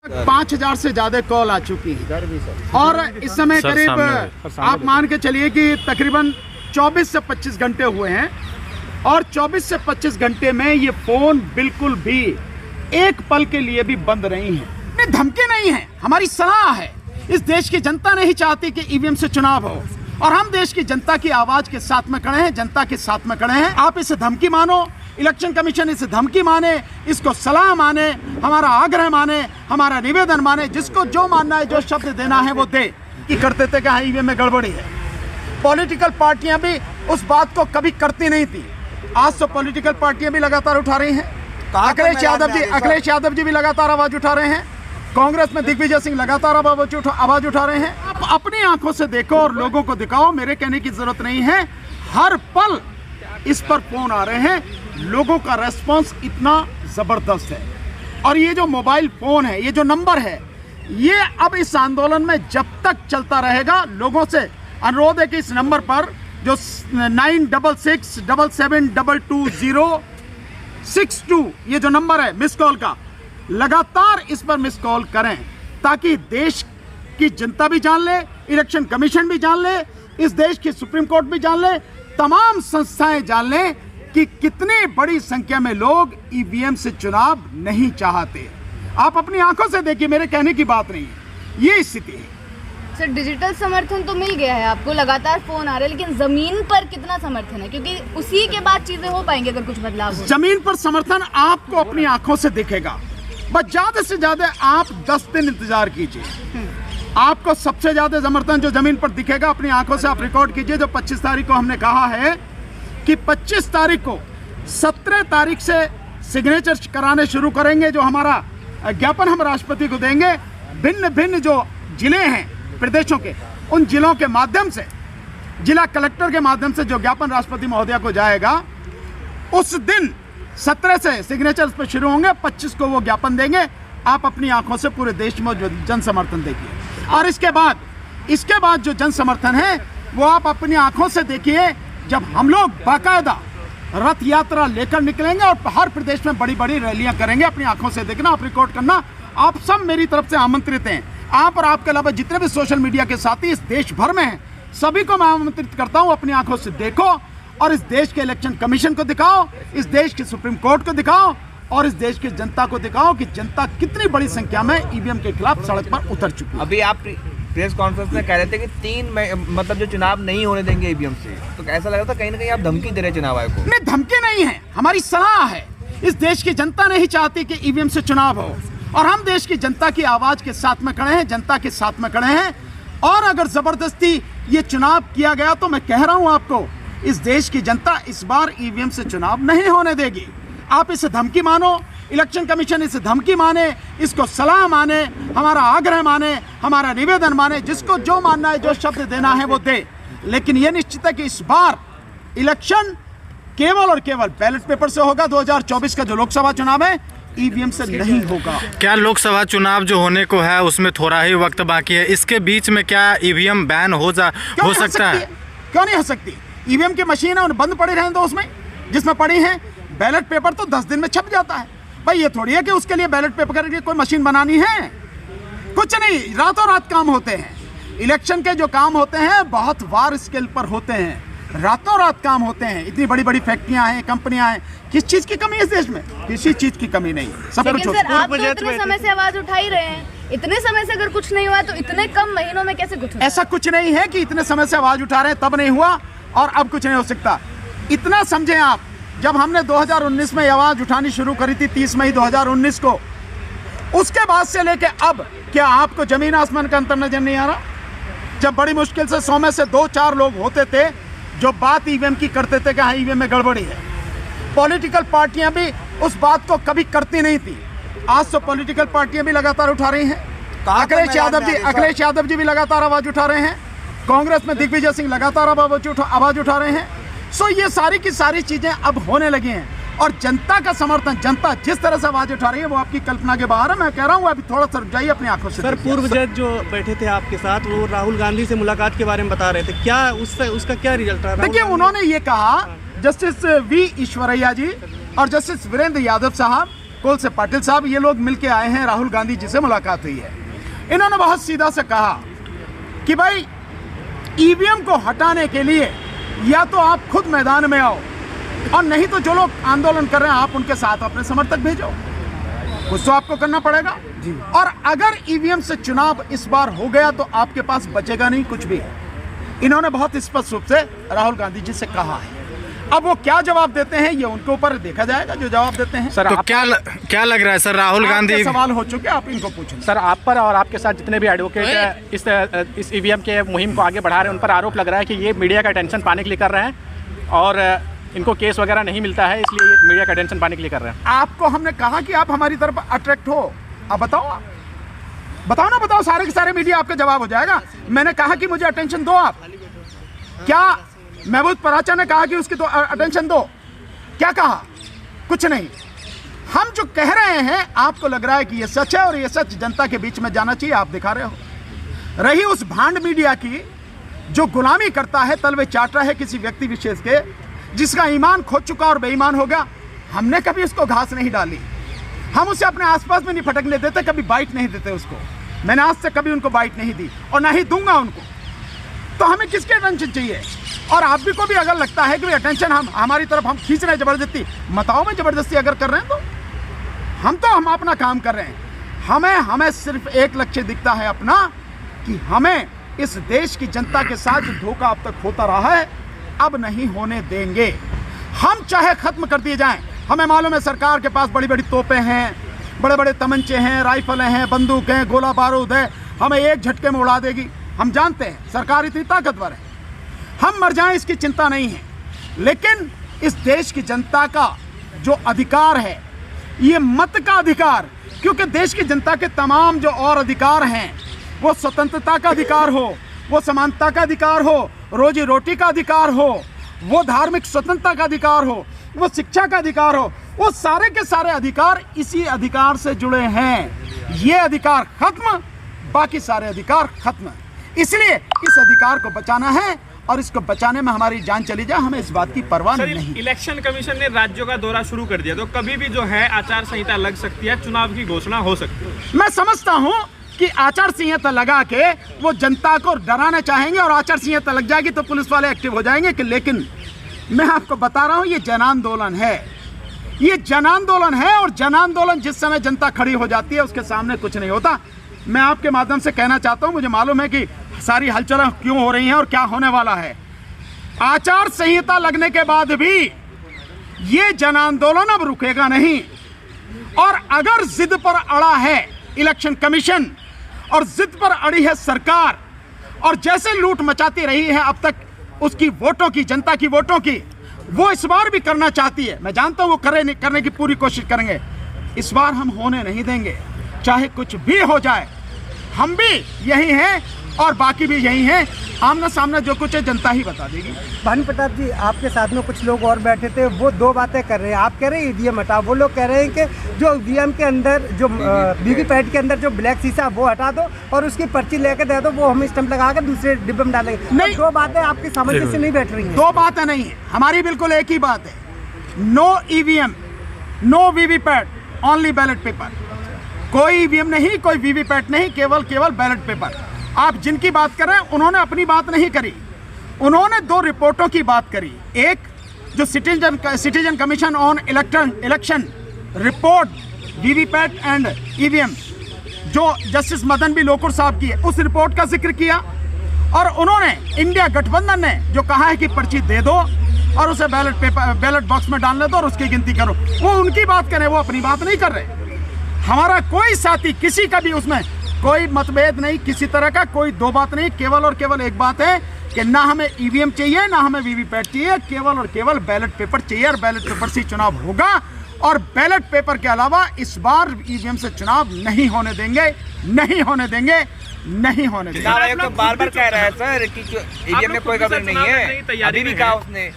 5,000 से ज्यादा कॉल आ चुकी है और इस समय करीब आप मान के चलिए कि तकरीबन 24 से 25 घंटे हुए हैं और 24 से 25 घंटे में ये फोन बिल्कुल भी एक पल के लिए भी बंद नहीं है। ये धमकी नहीं है, हमारी सलाह है। इस देश की जनता नहीं चाहती कि ईवीएम से चुनाव हो और हम देश की जनता की आवाज के साथ में खड़े हैं, जनता के साथ में खड़े हैं। आप इसे धमकी मानो, इलेक्शन कमीशन इसे धमकी माने, इसको सलाह माने, हमारा आग्रह माने, हमारा निवेदन माने, जिसको जो मानना है, जो शब्द देना है वो दे कि करते थे कि ईवीएम में गड़बड़ी है। पॉलिटिकल पार्टियां भी उस बात को कभी करती नहीं थी, आज तो पॉलिटिकल पार्टियां भी लगातार उठा रही हैं। अखिलेश यादव जी भी लगातार आवाज उठा रहे हैं, कांग्रेस में दिग्विजय सिंह लगातार आवाज उठा रहे हैं। आप अपनी आंखों से देखो और लोगों को दिखाओ, मेरे कहने की जरूरत नहीं है। हर पल इस पर फोन आ रहे हैं, लोगों का रेस्पॉन्स इतना जबरदस्त है। और ये जो मोबाइल फोन है, ये जो नंबर है, ये अब इस आंदोलन में जब तक चलता रहेगा, लोगों से अनुरोध है कि इस नंबर पर जो 9667222062 ये जो नंबर है मिस कॉल का, लगातार इस पर मिस कॉल करें ताकि देश की जनता भी जान ले, इलेक्शन कमीशन भी जान ले, इस देश की सुप्रीम कोर्ट भी जान ले, तमाम संस्थाएं जान लें कि कितनी बड़ी संख्या में लोग ईवीएम से चुनाव नहीं चाहते। आप अपनी आंखों से देखिए, मेरे कहने की बात नहीं है, ये स्थिति है। सर, डिजिटल समर्थन तो मिल गया है आपको, लगातार फोन आ रहे हैं, लेकिन जमीन पर कितना समर्थन है? क्योंकि उसी के बाद चीजें हो पाएंगी अगर कुछ बदलाव हो। जमीन पर समर्थन आपको अपनी आंखों से दिखेगा, बस ज्यादा से ज्यादा आप 10 दिन इंतजार कीजिए, आपको सबसे ज्यादा समर्थन जो जमीन पर दिखेगा। अपनी आंखों से आप रिकॉर्ड कीजिए। जो 25 तारीख को हमने कहा है कि 25 तारीख को 17 तारीख से सिग्नेचर कराने शुरू करेंगे, जो हमारा ज्ञापन हम राष्ट्रपति को देंगे, भिन्न भिन्न जो जिले हैं प्रदेशों के, उन जिलों के माध्यम से, जिला कलेक्टर के माध्यम से जो ज्ञापन राष्ट्रपति महोदया को जाएगा, उस दिन 17 से सिग्नेचर्स पे शुरू होंगे, 25 को वो ज्ञापन देंगे। आप अपनी आंखों से पूरे देश में जो जन समर्थन देखिए और इसके बाद जो जन समर्थन है वो आप अपनी आंखों से देखिए, जब हम लोग बाकायदा रथ यात्रा लेकर निकलेंगे और हर प्रदेश में बड़ी बड़ी रैलियां करेंगे। अपनी आंखों से देखना, आप रिकॉर्ड करना। आप सब मेरी तरफ से आमंत्रित हैं। आप और आपके अलावा जितने भी सोशल मीडिया के साथी इस देश भर में हैं, सभी को मैं आमंत्रित करता हूं, अपनी आंखों से देखो और इस देश के इलेक्शन कमीशन को दिखाओ, इस देश की सुप्रीम कोर्ट को दिखाओ और इस देश की जनता को दिखाओ कि जनता कितनी बड़ी संख्या में ईवीएम के खिलाफ सड़क पर उतर चुकी है। अभी आप प्रेस कॉन्फ्रेंस में कह रहे थे कि 3 मतलब जो चुनाव नहीं होने देंगे ईवीएम से, तो ऐसा लग रहा था कहीं ना कहीं आप धमकी दे रहे चुनाव आयोग को। नहीं, धमकी नहीं है, हमारी सलाह है। इस देश की जनता नहीं चाहती कि ईवीएम से चुनाव हो और हम देश की जनता की आवाज के साथ में खड़े हैं, जनता के साथ में खड़े हैं। और अगर जबरदस्ती ये चुनाव किया गया तो मैं कह रहा हूं आपको, इस देश की जनता इस बार ईवीएम से चुनाव नहीं होने देगी। आप इसे धमकी मानो, इलेक्शन कमीशन इसे धमकी माने, इसको सलाह माने, हमारा आग्रह माने, हमारा निवेदन माने, जिसको जो मानना है, जो शब्द देना है वो दे। लेकिन ये निश्चित है कि इस बार इलेक्शन केवल और केवल बैलेट पेपर से होगा। 2024 का जो लोकसभा चुनाव है ईवीएम से नहीं होगा। क्या लोकसभा चुनाव जो होने को है उसमें थोड़ा ही वक्त बाकी है, इसके बीच में क्या ईवीएम बैन हो सकता है? क्यों नहीं हो सकती? ईवीएम की मशीन है, बंद पड़ी रहने दो उसमें, जिसमें पड़ी है। बैलेट पेपर तो 10 दिन में छप जाता है भाई। ये थोड़ी है कि उसके लिए बैलेट पेपर के लिए कोई मशीन बनानी है, कुछ नहीं, रातों रात काम होते हैं। इलेक्शन के जो काम होते हैं बहुत वार स्केल पर होते हैं, रातों रात काम होते हैं। इतनी बड़ी बड़ी फैक्ट्रियां हैं, कंपनियां हैं, किस चीज की कमी है इस देश में? किसी चीज की कमी नहीं, सब कुछ। सर, आप तो इतने समय से आवाज उठा ही रहे हैं, इतने समय से अगर कुछ नहीं हुआ तो इतने कम महीनों में कैसे कुछ? ऐसा कुछ नहीं है कि इतने समय से आवाज उठा रहे हैं तब नहीं हुआ और अब कुछ नहीं हो सकता। इतना समझें आप, जब हमने 2019 में आवाज उठानी शुरू करी थी 30 मई 2019 को, उसके बाद से लेके अब क्या आपको जमीन आसमान का अंतर नजर नहीं आ रहा? जब बड़ी मुश्किल से 100 में से 2-4 लोग होते थे जो बात ईवीएम की करते थे कि हाँ ईवीएम में गड़बड़ी है। पॉलिटिकल पार्टियां भी उस बात को कभी करती नहीं थी, आज तो पॉलिटिकल पार्टियां भी लगातार उठा रही हैं। अखिलेश यादव जी भी लगातार आवाज उठा रहे हैं, कांग्रेस में दिग्विजय सिंह लगातार आवाज उठा रहे हैं। सो ये सारी की सारी चीजें अब होने लगी हैं और जनता का समर्थन, जनता जिस तरह से आवाज उठा रही है वो आपकी कल्पना के बाहर है। मैं कह रहा हूँ अभी थोड़ा सा रुक जाइए, अपनी आंखों से। सर, पूर्व जज जो बैठे थे आपके साथ, वो राहुल गांधी से मुलाकात के बारे में बता रहे थे, क्या उसका क्या रिजल्ट रहा? देखिए, उन्होंने ये कहा, जस्टिस वी ईश्वरैया जी और जस्टिस वीरेंद्र यादव साहब कोल से पाटिल साहब, ये लोग मिलके आए हैं, राहुल गांधी जी से मुलाकात हुई है। इन्होंने बहुत सीधा से कहा कि भाई ईवीएम को हटाने के लिए या तो आप खुद मैदान में आओ, और नहीं तो जो लोग आंदोलन कर रहे हैं आप उनके साथ अपने समर्थक भेजो, कुछ तो आपको करना पड़ेगा जी। और अगर ईवीएम से चुनाव इस बार हो गया तो आपके पास बचेगा नहीं कुछ भी। इन्होंने बहुत स्पष्ट रूप से राहुल गांधी जी से कहा है। अब वो क्या जवाब देते हैं ये उनके ऊपर देखा जाएगा, जो जवाब देते हैं। सर, तो क्या लग रहा है सर, राहुल गांधी सवाल हो चुके, आप इनको पूछें। सर, आप पर और आपके साथ जितने भी एडवोकेट इस ईवीएम के मुहिम को आगे बढ़ा रहे हैं, उन पर आरोप लग रहा है कि ये मीडिया का अटेंशन पाने के लिए कर रहे हैं और इनको केस वगैरह नहीं मिलता है, इसलिए ये मीडिया का अटेंशन पाने के लिए कर रहे हैं। आपको हमने कहा कि आप हमारी तरफ अट्रैक्ट हो, अब बताओ ना, बताओ, सारे के सारे मीडिया आपका जवाब हो जाएगा। मैंने कहा कि मुझे अटेंशन दो आप, क्या महबूब पराचा ने कहा कि उसकी तो अटेंशन दो, क्या कहा? कुछ नहीं। हम जो कह रहे हैं आपको लग रहा है कि ये सच है और ये सच जनता के बीच में जाना चाहिए, आप दिखा रहे हो। रही उस भांड मीडिया की जो गुलामी करता है, तलवे चाट रहा है किसी व्यक्ति विशेष के, जिसका ईमान खो चुका और बेईमान हो गया, हमने कभी उसको घास नहीं डाली, हम उसे अपने आसपास में नहीं फटकने देते, कभी बाइट नहीं देते उसको। मैंने आज तक कभी उनको बाइट नहीं दी और ना ही दूंगा उनको। तो हमें किसकी अटेंशन चाहिए? और आप भी को भी अगर लगता है कि अटेंशन हमारी तरफ हम खींच रहे हैं जबरदस्ती, बताओ में जबरदस्ती अगर कर रहे हैं तो हम अपना काम कर रहे हैं। हमें सिर्फ एक लक्ष्य दिखता है अपना, कि हमें इस देश की जनता के साथ जो धोखा अब तक होता रहा है अब नहीं होने देंगे। हम चाहे खत्म कर दिए जाएं, हमें मालूम है सरकार के पास बड़ी बड़ी तोपें हैं, बड़े बड़े तमंचे हैं, राइफलें हैं, बंदूकें हैं, गोला बारूद है, हमें एक झटके में उड़ा देगी। हम जानते हैं सरकार इतनी ताकतवर है, हम मर जाएं इसकी चिंता नहीं है। लेकिन इस देश की जनता का जो अधिकार है, ये मत का अधिकार, क्योंकि देश की जनता के तमाम जो और अधिकार हैं, वो स्वतंत्रता का अधिकार हो, वो समानता का अधिकार हो, रोजी रोटी का अधिकार हो, वो धार्मिक स्वतंत्रता का अधिकार हो, वो शिक्षा का अधिकार हो, वो सारे के सारे अधिकार इसी अधिकार से जुड़े हैं। ये अधिकार खत्म, बाकी सारे अधिकार खत्म। इसलिए इस अधिकार को बचाना है और इसको बचाने में हमारी जान चली जाए, हमें इस बात की परवाह नहीं। इलेक्शन कमीशन ने राज्यों का दौरा शुरू कर दिया, तो कभी भी जो है आचार संहिता लग सकती है, चुनाव की घोषणा हो सकती है। मैं समझता हूं कि आचार संहिता लगा के वो जनता को डराना चाहेंगे और आचार संहिता लग जाएगी तो पुलिस वाले एक्टिव हो जाएंगे कि, लेकिन मैं आपको बता रहा हूं ये जन आंदोलन है, ये जन आंदोलन है। और जन आंदोलन जिस समय जनता खड़ी हो जाती है उसके सामने कुछ नहीं होता। मैं आपके माध्यम से कहना चाहता हूं, मुझे मालूम है कि सारी हलचलें क्यों हो रही हैं और क्या होने वाला है। आचार संहिता लगने के बाद भी ये जन आंदोलन अब रुकेगा नहीं। और अगर जिद पर अड़ा है इलेक्शन कमीशन और जिद पर अड़ी है सरकार, और जैसे लूट मचाती रही है अब तक उसकी वोटों की, जनता की वोटों की, वो इस बार भी करना चाहती है। मैं जानता हूं वो करने की पूरी कोशिश करेंगे। इस बार हम होने नहीं देंगे, चाहे कुछ भी हो जाए। हम भी यही हैं और बाकी भी यही हैं। आमना सामना जो कुछ है जनता ही बता देगी। भानु प्रताप जी, आपके साथ में कुछ लोग और बैठे थे, वो दो बातें कर रहे हैं। आप कह रहे हैं ईवीएम हटाओ, वो लोग कह रहे हैं कि जो ईवीएम के अंदर, जो वीवीपैट के अंदर जो ब्लैक शीशा वो हटा दो और उसकी पर्ची लेकर दे दो, वो हम स्टम्प लगा कर दूसरे डिब्बे में डालेंगे। नहीं, दो बातें आपकी समझ से नहीं बैठ रही हैं। दो बातें नहीं है, हमारी बिल्कुल एक ही बात है। No EVM, no VVPAT, only ballot paper. कोई ईवीएम नहीं, कोई वीवीपैट नहीं, केवल बैलेट पेपर। आप जिनकी बात कर रहे हैं उन्होंने अपनी बात नहीं करी, उन्होंने दो रिपोर्टों की बात करी। एक जो citizen commission on election report VVPAT and EVM जो जस्टिस मदन बी लोकुर साहब की है, उस रिपोर्ट का जिक्र किया। और उन्होंने इंडिया गठबंधन ने जो कहा है कि पर्ची दे दो और उसे बैलेट बॉक्स में डालने दो और उसकी गिनती करो, वो उनकी बात करें, वो अपनी बात नहीं कर रहे। हमारा कोई साथी, किसी का भी उसमें कोई मतभेद नहीं, किसी तरह का कोई दो बात नहीं। केवल और केवल एक बात है कि ना हमें ईवीएम चाहिए, ना हमें वीवीपैट चाहिए, केवल और केवल बैलेट पेपर चाहिए। और बैलेट पेपर से चुनाव होगा और बैलेट पेपर के अलावा इस बार ईवीएम से चुनाव नहीं होने देंगे, नहीं होने देंगे, नहीं होने देंगे। चुनाव आयोग तो बार-बार कह रहा है सर कि ईवीएम में कोई गड़बड़ी नहीं है, अभी भी कहा उसने।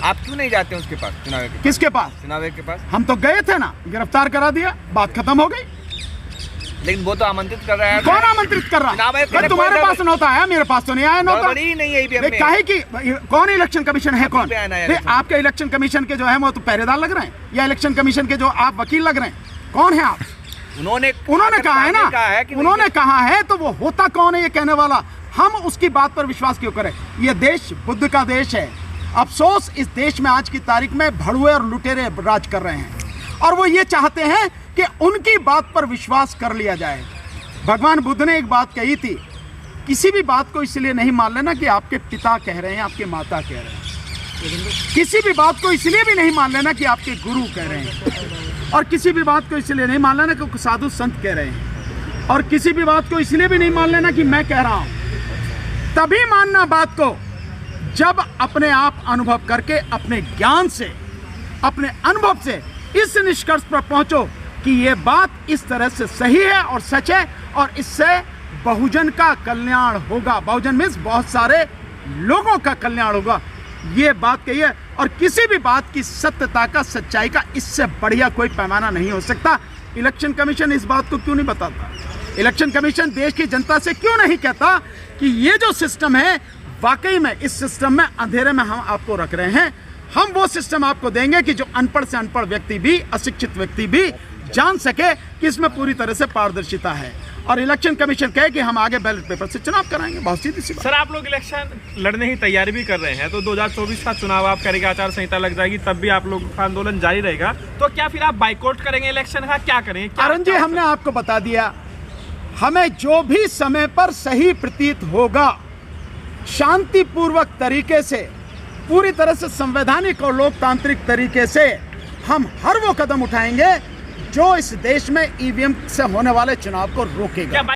आप क्यों नहीं जाते उसके पास, चुनाव आयोग के पास? किसके पास? चुनाव आयोग के पास। हम तो गए थे ना, गिरफ्तार करा दिया, बात खत्म हो गई। लेकिन वो तो आमंत्रित कर रहा है। कौन आमंत्रित कर रहा है? तुम्हारे पास नोटा आया, मेरे पास तो नहीं आया नोटा। गड़बड़ी नहीं है ईवीएम में। काहे की? कौन इलेक्शन कमीशन है? कौन? आपके इलेक्शन कमीशन के जो है वो तो पहरेदार लग रहे हैं, या इलेक्शन कमीशन के जो आप वकील लग रहे हैं? कौन है आप? उन्होंने कहा है ना, कि उन्होंने कहा है, तो वो होता कौन है ये कहने वाला? हम उसकी बात पर विश्वास क्यों करें? ये देश बुद्ध का देश है। अफसोस इस देश में आज की तारीख में भड़ुए और लुटेरे राज कर रहे हैं, और वो ये चाहते हैं कि उनकी बात पर विश्वास कर लिया जाए। भगवान बुद्ध ने एक बात कही थी, किसी भी बात को इसलिए नहीं मान लेना कि आपके पिता कह रहे हैं, आपके माता कह रहे हैं। किसी भी बात को इसलिए भी नहीं मान लेना कि आपके गुरु कह रहे हैं, और किसी भी बात को इसलिए नहीं मान लेना कि साधु संत कह रहे हैं, और किसी भी बात को इसलिए भी नहीं मान लेना कि मैं कह रहा हूं। तभी मानना बात को जब अपने आप अनुभव करके, अपने ज्ञान से, अपने अनुभव से इस निष्कर्ष पर पहुंचो कि ये बात इस तरह से सही है और सच है, और इससे बहुजन का कल्याण होगा। बहुजन मीन्स बहुत सारे लोगों का कल्याण होगा, ये बात कही है। और किसी भी बात की सत्यता का, सच्चाई का इससे बढ़िया कोई पैमाना नहीं हो सकता। इलेक्शन कमीशन इस बात को क्यों नहीं बताता? इलेक्शन कमीशन देश की जनता से क्यों नहीं कहता कि ये जो सिस्टम है, वाकई में इस सिस्टम में अंधेरे में हम आपको रख रहे हैं। हम वो सिस्टम आपको देंगे कि जो अनपढ़ से अनपढ़ व्यक्ति भी, अशिक्षित व्यक्ति भी जान सके कि इसमें पूरी तरह से पारदर्शिता है। और इलेक्शन कमीशन कहे कि हम आगे बैलेट पेपर से चुनाव कराएंगे, बहुत सीधी सी बात। सर, आप लोग इलेक्शन लड़ने की तैयारी भी कर रहे हैं, तो 2024 का चुनाव आप करेंगे, आचार संहिता लग जाएगी, तब भी आप लोग का आंदोलन जारी रहेगा, तो क्या फिर आप बाइकआउट करेंगे इलेक्शन का? क्या करेंगे? अरुण जी, हमने आपको बता दिया, हमें जो भी समय पर सही प्रतीत होगा, शांतिपूर्वक तरीके से, पूरी तरह से संवैधानिक और लोकतांत्रिक तरीके से हम हर वो कदम उठाएंगे जो इस देश में ईवीएम से होने वाले चुनाव को रोकेगा।